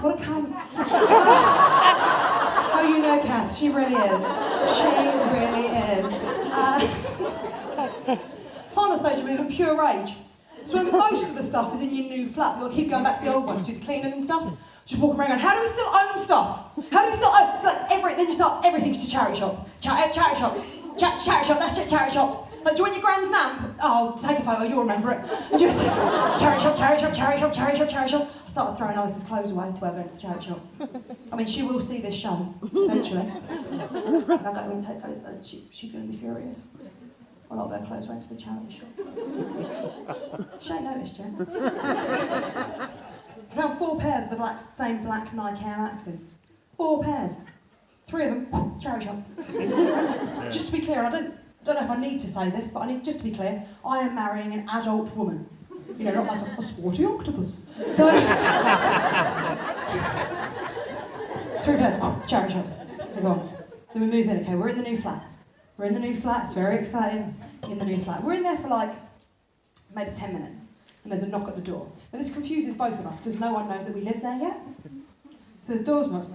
What a cunt. Oh, you know Kath, she really is. She really is. Final stage of being a pure rage. So when most of the stuff is in your new flat, you'll keep going back to the old one to do the cleaning and stuff. Just walking around going, how do we still own stuff? How do we still own, then you start, everything's to charity shop. Charity shop, that's it, charity shop. Like, do you want your grand's lamp? Oh, take a photo, you'll remember it. And just, charity shop. I started throwing Alice's clothes away to her going to the charity shop. I mean, she will see this show, eventually. And I go and take her, she's going to be furious. A lot of her clothes went to the charity shop. She ain't noticed yet. I found 4 pairs of the same black Nike Air Maxes. 4 pairs. 3 of them, charity shop. Just to be clear, I don't know if I need to say this, but just to be clear, I am marrying an adult woman. You know, not like a sporty octopus. So, 3 pairs, charity shop. We're gone. Then we move in, okay, we're in the new flat. We're in the new flat, it's very exciting, in the new flat. We're in there for like, maybe 10 minutes, and there's a knock at the door. And this confuses both of us, because no one knows that we live there yet. So there's doors knocked.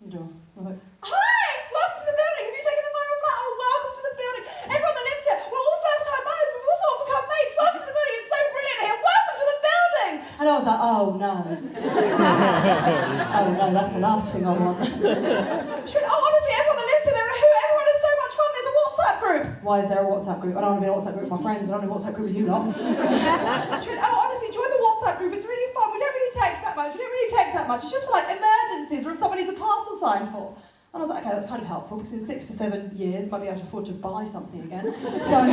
Door. We're like, hi! Welcome to the building! Have you taken the final flat? Oh, welcome to the building! Everyone that lives here, we're all first-time buyers, we've all sort of become mates. Welcome to the building, it's so brilliant here! Welcome to the building! And I was like, oh no. Oh no, that's the last thing I want. She went, oh honestly, everyone that lives here, everyone has so much fun, there's a WhatsApp group! Why is there a WhatsApp group? I don't want to be in a WhatsApp group with my friends, I don't want to be in a WhatsApp group with you lot. She went, oh honestly, join the WhatsApp group, it's really fun, we don't really text that much, it's just for like emergencies or if someone needs a parcel signed for. And I was like, okay, that's kind of helpful because in 6 to 7 years I might be able to afford to buy something again. So,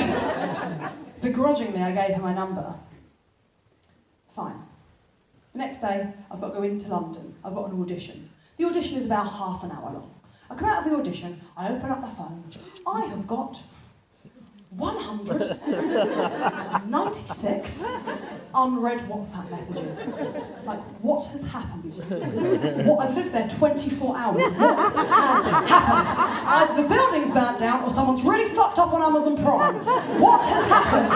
begrudgingly I gave her my number. Fine. The next day, I've got to go into London. I've got an audition. The audition is about half an hour long. I come out of the audition, I open up my phone. I have got 196 unread WhatsApp messages. Like, what has happened? I've lived there 24 hours. What has happened? Either the building's burnt down or someone's really fucked up on Amazon Prime. What has happened?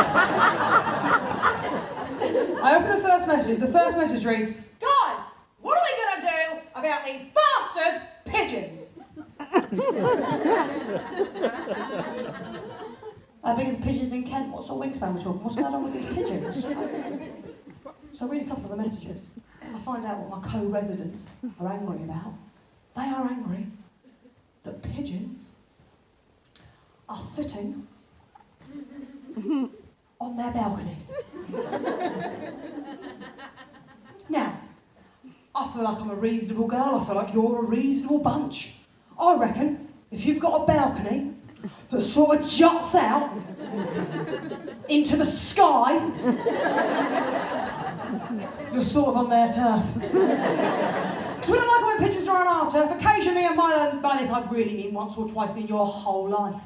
I open the first message. The first message reads, guys, what are we going to do about these bastard pigeons? How big are the pigeons in Kent? What sort of wingspan we're talking? What's going on with these pigeons? So I read a couple of the messages. I find out what my co-residents are angry about. They are angry that pigeons are sitting on their balconies. Now, I feel like I'm a reasonable girl. I feel like you're a reasonable bunch. I reckon if you've got a balcony that sort of juts out into the sky, you're sort of on their turf. Because we don't like when pigeons are on our turf. Occasionally, and by this I really mean once or twice in your whole life,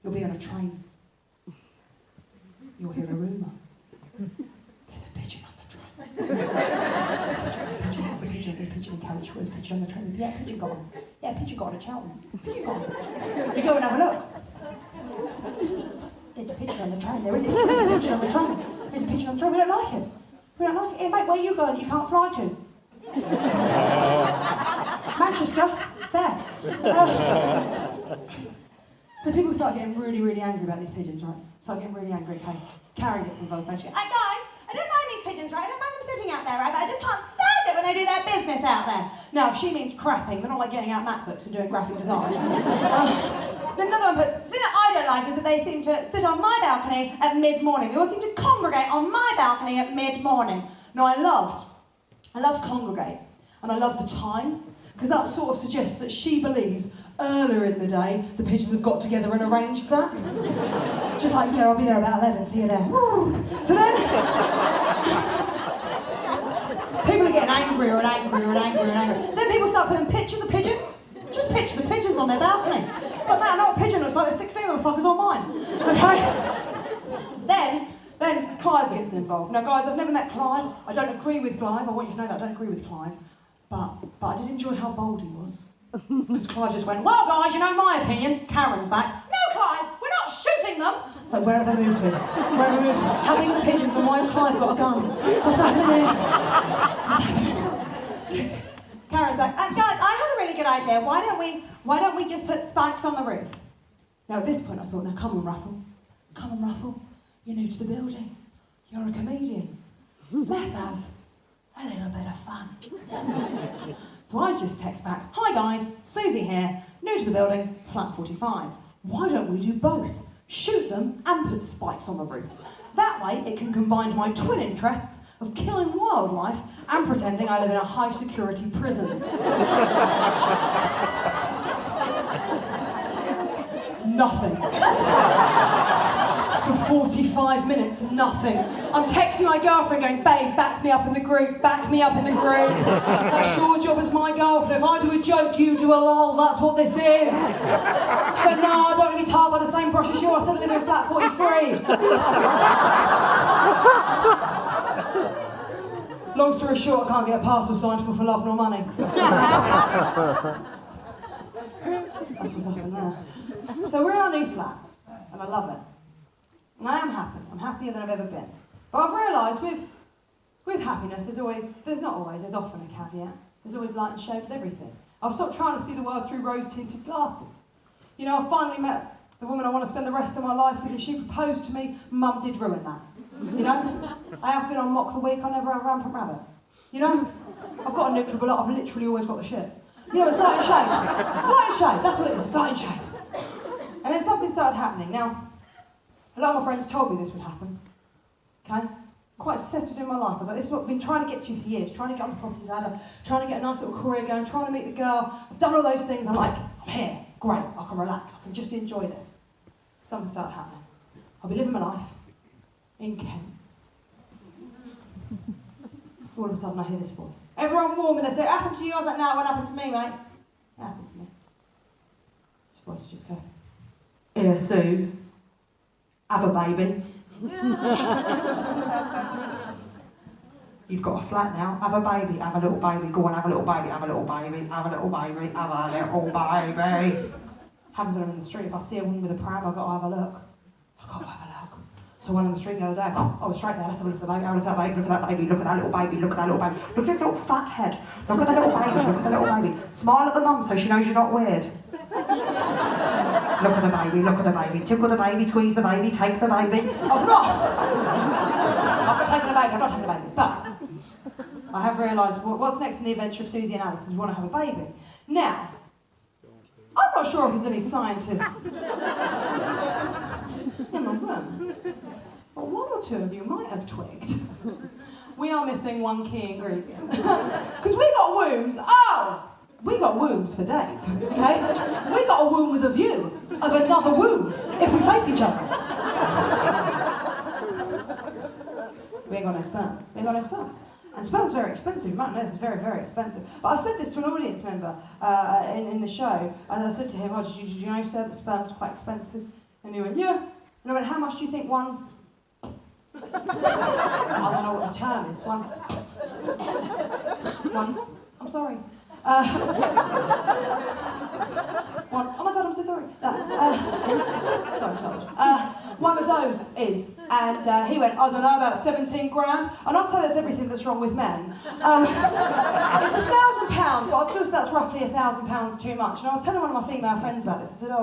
you'll be on a train. You'll hear a rumour. There's a pigeon on the train. There's a pigeon in carriage. Where's a pigeon on the train? Yeah, pigeon got on. Yeah, pigeon got on at Cheltenham. Pigeon got on. You go and have a look. There's a pigeon on the train. There is a pigeon on the train. There's a pigeon on the train. We don't like it. We don't like it. Hey, mate, where are you going? You can't fly to. Manchester. Fair. So people start getting really, really angry about these pigeons, right? Start getting really angry. Okay, Karen gets involved. She goes, hey guys, I don't mind these pigeons, right? I don't mind them sitting out there, right? But I just can't stand it when they do their business out there. Now, she means crapping. They're not like getting out MacBooks and doing graphic design. Then another one puts, the thing that I don't like is that they seem to sit on my balcony at mid-morning. They all seem to congregate on my balcony at mid-morning. Now, I loved congregate, and I love the time, because that sort of suggests that she believes earlier in the day the pigeons have got together and arranged that. Just like, yeah, I'll be there about 11, see you there. So then, people are getting angrier and angrier and angrier and angrier. Then people start putting pictures of pigeons. Just pictures of pigeons on their balcony. It's like, man, I know what a pigeon looks like, there's 16 of the fuckers on mine. Okay? Then Clive gets involved. Now guys, I've never met Clive. I don't agree with Clive. I want you to know that I don't agree with Clive. But I did enjoy how bold he was. Because Clive just went, well guys, you know my opinion. Karen's back. No Clive, we're not shooting So where have they moved to? Where have they moved to? How big are the pigeons and why has Clive got a gun? What's happening? What's happening? Karen's like, guys, I had a really good idea. Why don't we just put spikes on the roof? Now at this point I thought, now come on Ruffle. Come on Ruffle. You're new to the building. You're a comedian. Let's have a little bit of fun. So I just text back, hi guys, Susie here, new to the building, flat 45. Why don't we do both? Shoot them and put spikes on the roof. That way it can combine my twin interests of killing wildlife and pretending I live in a high security prison. Nothing. For 45 minutes, nothing. I'm texting my girlfriend going, babe, back me up in the group, back me up in the group. That's your job as my girlfriend. If I do a joke, you do a lol, that's what this is. She said, no, I don't want to be tarred by the same brush as you. I said I live in flat 43. Long story short, I can't get a parcel signed for love nor money. That's what's happening there. So we're in our new flat, and I love it. And I am happy. I'm happier than I've ever been. But I've realised with happiness, there's often a caveat. There's always light and shade with everything. I've stopped trying to see the world through rose-tinted glasses. You know, I finally met the woman I want to spend the rest of my life with, and she proposed to me. Mum did ruin that. You know? I have been on Mock the Week, I never have Rampant Rabbit. You know? I've got a neutral, but I've literally always got the shits. You know, it's light and shade. Light and shade, that's what it is, light and shade. And then something started happening. Now, a lot of my friends told me this would happen, okay? Quite settled in my life. I was like, this is what I've been trying to get to for years, trying to get on the property ladder, trying to get a nice little career going, trying to meet the girl. I've done all those things. I'm like, I'm here, great, I can relax, I can just enjoy this. Something started happening. I'll be living my life in Kent. All of a sudden I hear this voice. Everyone warm and they say, it happened to you? I was like, no, it won't happen to me, mate. It happened to me. This voice just goes, here, Suze. Have a baby. You've got a flat now. Have a baby. Have a little baby. Go on, have a little baby. Have a little baby. Have a little baby. Have a little baby. Happens when I'm in the street. If I see a woman with a pram, I've got to have a look. I've got to have a look. So when I'm in the street the other day, I was straight there. Let's have a look at the baby. Have a look at that baby. Look at that baby. Look at that little baby. Look at that little baby. Look at his little fat head. Look at the little baby. Look at the little baby. Smile at the mum so she knows you're not weird. Look at the baby, look at the baby, tickle the baby, squeeze the baby, take the baby. I've not taken the baby, I've not taken the baby. But I have realised what's next in the adventure of Susie and Alice is we want to have a baby. Now, I'm not sure if there's any scientists in the room, but one or two of you might have twigged. We are missing one key ingredient. Because we got wombs, we got wombs for days, okay? We got a womb with a view of another womb if we face each other. We ain't got no sperm. We ain't got no sperm. And sperm's very expensive. Right now, it's very, very expensive. But I said this to an audience member in the show, and I said to him, did you know, sir, that sperm's quite expensive? And he went, yeah. And I went, how much do you think one? I don't know what the term is. One. I'm sorry. One. Oh my God, I'm so sorry. Sorry, Charles. One of those is, and he went, I don't know, about 17 grand. I'm not saying that's everything that's wrong with men. It's £1,000, but I feel that's roughly £1,000 too much. And I was telling one of my female friends about this. I said,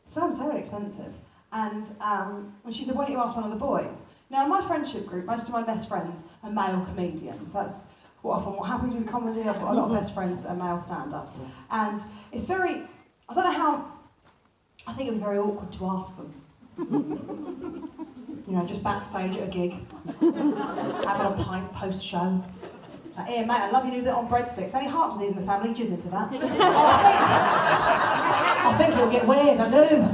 sperm's very expensive. And she said, why don't you ask one of the boys? Now, in my friendship group, most of my best friends are male comedians. That's what happens with comedy. I've got a lot of best friends that are male stand-ups. And it's very, I don't know how, I think it'd be very awkward to ask them. You know, just backstage at a gig, having a pint post-show. Like, here, mate, I love you, do that on breadsticks. Any heart disease in the family? Jizz into that. I think it'll get weird, I do.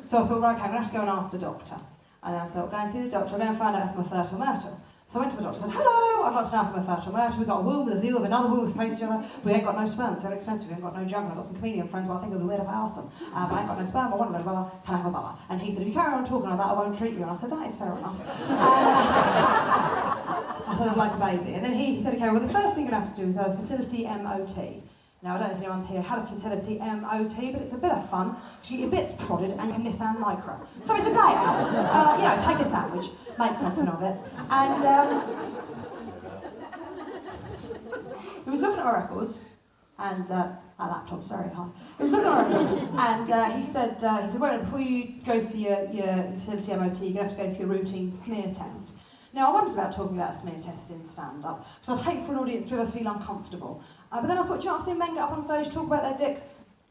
So I thought, right, okay, I'm going to have to go and ask the doctor. And I thought, go and see the doctor, I'll go and find out if I'm a fertile myrtle. So I went to the doctor and said, hello, I'd like to know if I'm a fertile myrtle. We've got a womb with a view of another womb with face each other. We ain't got no sperm, it's very expensive. We ain't got no junk. I've got some comedian friends, but I think it'll be weird if I ask them. But I ain't got no sperm, I want a little blah, can I have a blah? And he said, if you carry on talking like that, I won't treat you. And I said, that is fair enough. I said, I'd like a baby. And then he said, okay, well, the first thing you're going to have to do is a fertility MOT. Now, I don't know if anyone's here had a fertility MOT, but it's a bit of fun. Because you get your bits prodded and you can Nissan Micro. So it's a day out. Take a sandwich, make something of it. And he was looking at our records, and our laptop's very high. He was looking at our records, and he said, well, before you go for your fertility MOT, you're going to have to go for your routine smear test. Now, I wondered about talking about a smear test in stand-up, because I'd hate for an audience to ever feel uncomfortable. But then I thought, I've seen men get up on stage, talk about their dicks.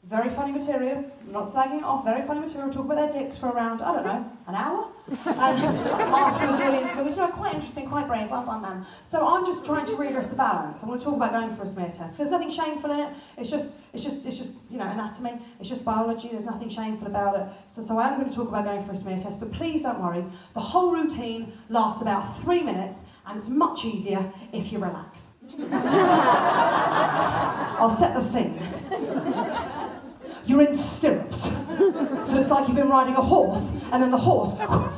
Very funny material, I'm not slagging it off, very funny material, talk about their dicks for around, I don't know, an hour? And afterwards, the audience go, which is quite interesting, quite brave, well done, man. So I'm just trying to redress the balance. I'm going to talk about going for a smear test. There's nothing shameful in it. It's just anatomy. It's just biology. There's nothing shameful about it. So I am going to talk about going for a smear test, but please don't worry. The whole routine lasts about 3 minutes, and it's much easier if you relax. I'll set the scene. You're in stirrups. So it's like you've been riding a horse, and then the horse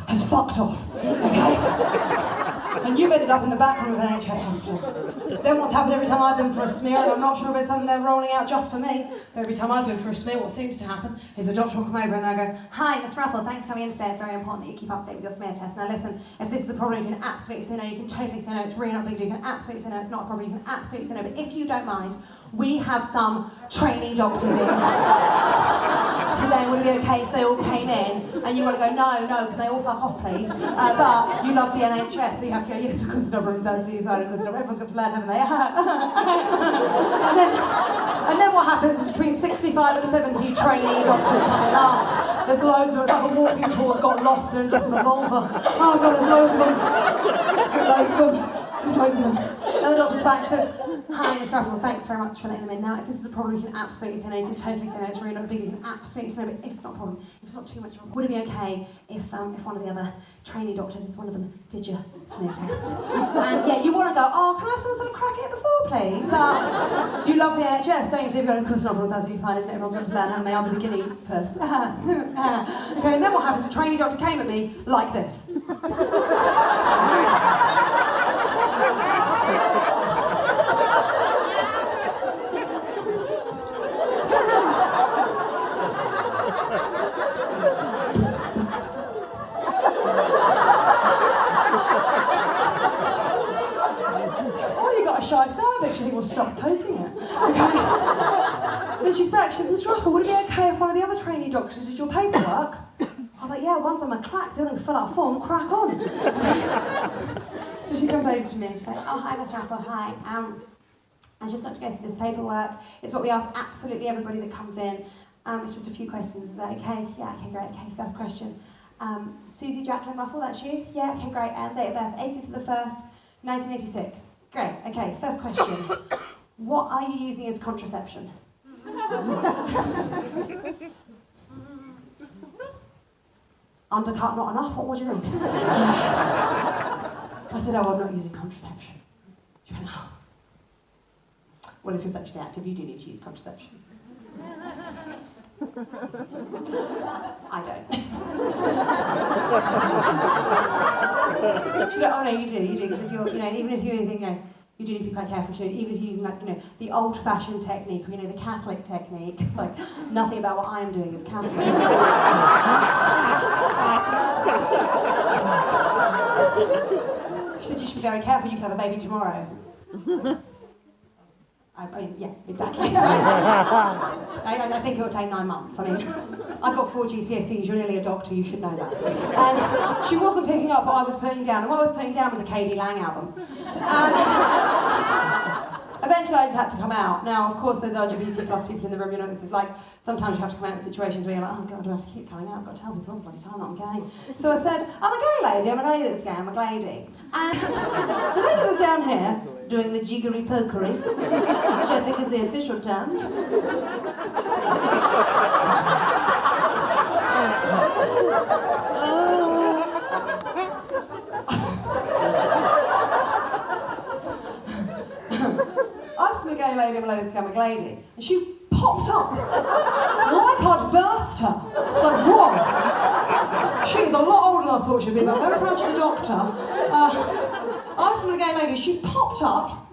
has fucked off, okay? And you've ended up in the back room of an NHS hospital. Then what's happened every time I've been for a smear, and I'm not sure if it's something they're rolling out just for me, but every time I've been for a smear, what seems to happen is a doctor will come over and they'll go, "Hi, Miss Ruffle, thanks for coming in today. It's very important that you keep up to date with your smear test. Now listen, if this is a problem, you can absolutely say no, you can totally say no, it's really not a big deal, you can absolutely say no, it's not a problem, you can absolutely say no, but if you don't mind, we have some trainee doctors in today. Would it be okay if they all came in and you want to go, no, can they all fuck off, please? But you love the NHS, so you have to go, yes, of course, it's not a problem, everyone's got to learn, haven't they? and then what happens is between 65 and 70 trainee doctors coming up. There's loads of us, like a walking tour's got lost and a vulva. Oh God, there's loads of them. There's loads of them. And the doctor's back, she says, "Hi, Mr. Ruffle, thanks very much for letting them in. Now, if this is a problem, you can absolutely say no, you can totally say no, it's really not a big deal, you can absolutely say no, but if it's not a problem, if it's not too much of a problem, would it be okay if one of the other trainee doctors, if one of them did your smear test?" And yeah, you want to go, "Oh, can I have someone sort of crack it before, please?" But you love the NHS, don't you? So you've got, of course, not everyone's absolutely fine, isn't it? Everyone's got to learn how they are with the guinea purse. Okay, and then what happens? The trainee doctor came at me like this. Shy cervix, you think, well, stop poking it. Okay. Then she's back, she says, "Mr. Ruffle, would it be okay if one of the other trainee doctors did your paperwork?" I was like, "Yeah, once I'm a clack, the other thing, fill out a form, crack on." So she comes over to me and she's like, "Oh, hi, Mr. Ruffle, hi. I just got to go through this paperwork. It's what we ask absolutely everybody that comes in. It's just a few questions. Is that okay?" "Yeah, okay, great. Okay, first question. Susie Jacqueline Ruffle, that's you?" "Yeah, okay, great. Date of birth, 18th of the 1st, 1986. Great, okay, first question. What are you using as contraception?" "Undercut, not enough, what do you need?" I said, "Oh, I'm not using contraception." She went, "Oh. Well, if you're sexually active, you do need to use contraception." "I don't." She said, "Oh no, you do, because if you're, even if you think, you do need to be quite careful. Even if you're using, the old-fashioned technique, or, the Catholic technique, it's like, nothing about what I am doing is Catholic." She said, "You should be very careful, you can have a baby tomorrow." I mean, yeah, exactly. I think it will take 9 months. I mean, I've got 4 GCSEs, you're nearly a doctor, you should know that. And she wasn't picking up what I was putting down, and what I was putting down was a KD Lang album. And eventually I just had to come out. Now, of course, there's LGBT plus people in the room, this is like, sometimes you have to come out in situations where you're like, "Oh God, do I have to keep coming out? I've got to tell people all the bloody time that I'm gay." So I said, "I'm a gay lady, I'm a lady that's gay, I'm a lady." And the lady that was down here, doing the jiggery pokery, which I think is the official term. Asked me a gay lady, I'm a lady to become a lady, and she popped up like I'd birthed her. It's like, whoa! She's a lot older than I thought she'd be, but I'm very proud she's a doctor. Asked me a gay lady, she popped up